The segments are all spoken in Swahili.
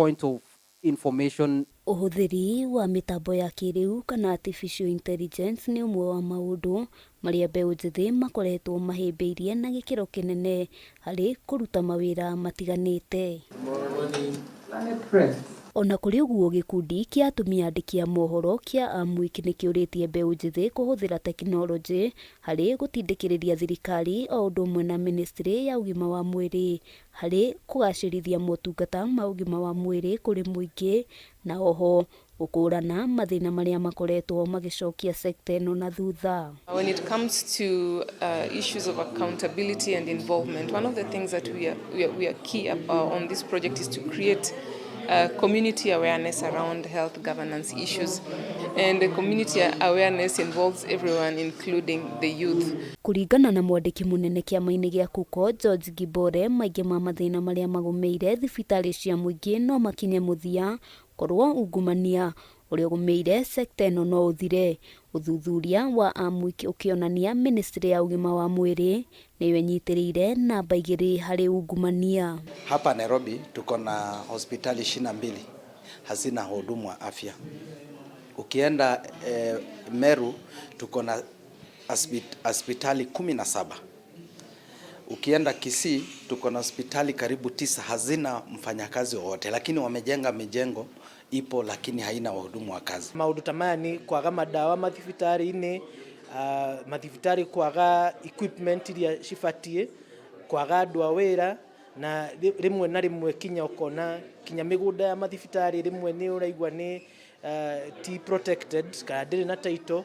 point of information. Uhuthiri wa mitambo ya kiriu kana artificial intelligence ni umwe wa maundu maria mbeũ njithi makoretwo mahĩmbĩirie na gĩkĩro kĩnene harĩ kũruta mawĩra matiganĩte. Ona kũrĩ ũguo gĩkundi kĩa atumia andĩki a mohoro kĩa AMWIK nĩ kĩũrĩtie mbeũ njithi kũhũthĩra tekinoronjĩ harĩ gũtindĩkĩrĩria thirikari o ũndũ ũmwe na ministry ya ũgima wa mwĩrĩ harĩ kũgacĩrithia motungata ma ũgima wa mwĩrĩ kũrĩ mũingĩ na oho gũkũrana mathĩna marĩa makoretwo magĩcokia sector ĩno na thutha. When it comes to issues of accountability and involvement, one of the things that we are key about on this project is to create community awareness around health governance issues, and the community awareness involves everyone including the youth. Kuringana na mwandĩki mũnene kĩama-inĩ gĩa KUKO George Gibore, maingĩ ma mathĩna marĩa magũmĩire thibitarĩ cia mũingĩ no makinye mũthia korwo ungumania ũrĩa ũgũmĩire sector ĩno no ũthire. Ũthuthuria wa AMWIK ũkĩonania ministry ya ũgima wa mwĩrĩ nĩyo ĩnyitĩrĩire namba 2 harĩ ungumania. Hapa Nairobi tuko na hospitali 22 hazina wahudumu wa afya. Ukienda Meru tuko na hospitali 17. Ukienda Kisii tuko na hospitali karibu 9 hazina mfanyakazi wowote, lakini wamejenga mijengo ipo lakini haina wahudumu wa kazi. Maundu tamaya ni kwaga madawa mathibitari-ini, mathibitari kwaga equipment iria cibatie, kwaga andu a wira, na rimwe na rimwe kinya ukona kinya migunda ya mathibitari rimwe ni uraigwa ni T protected kana ndiri na title.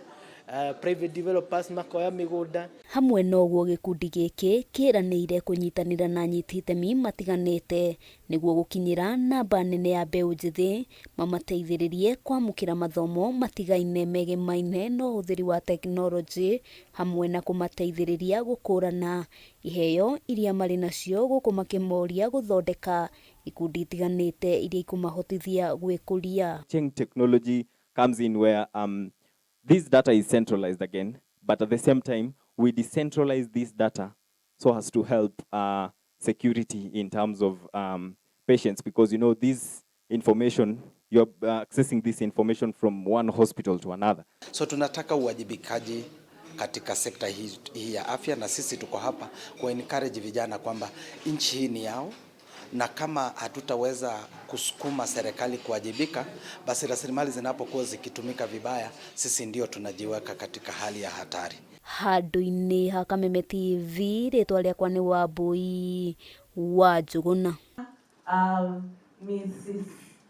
Private developers makoya migunda. Hamwe noguo gĩkundi gĩkĩ kĩranĩire kũnyitanĩra na anyiti itemi matiganĩte nĩguo gũkinyĩra namba nene ya mbeũ njithi mamateithĩrĩrie kwamũkĩra mathomo matigaine megemaine na ũhũthĩri wa tekinoronjĩ hamwe na kũmateithĩrĩria gũkũrana iheo iria marĩ nacio gũkũ makĩmoria gũthondeka ikundi itiganĩte iria ikũmahotithia gwĩkũria. Technology comes in where this data is centralized again, but at the same time, we decentralize this data so as to help security in terms of patients, because you know this information, you're accessing this information from one hospital to another. So tunataka uwajibikaji katika sekta hii ya afya, na sisi tuko hapa kwa encourage vijana kwamba nchi hii ni yao, na kama hatutaweza kusukuma serikali kuwajibika, basi rasilimali zinapokuwa zikitumika vibaya, sisi ndio tunajiweka katika hali ya hatari. Handũ-inĩ ha Kameme TV, rĩtwa rĩakwa nĩ Wambui wa Njũgũna. Mrs.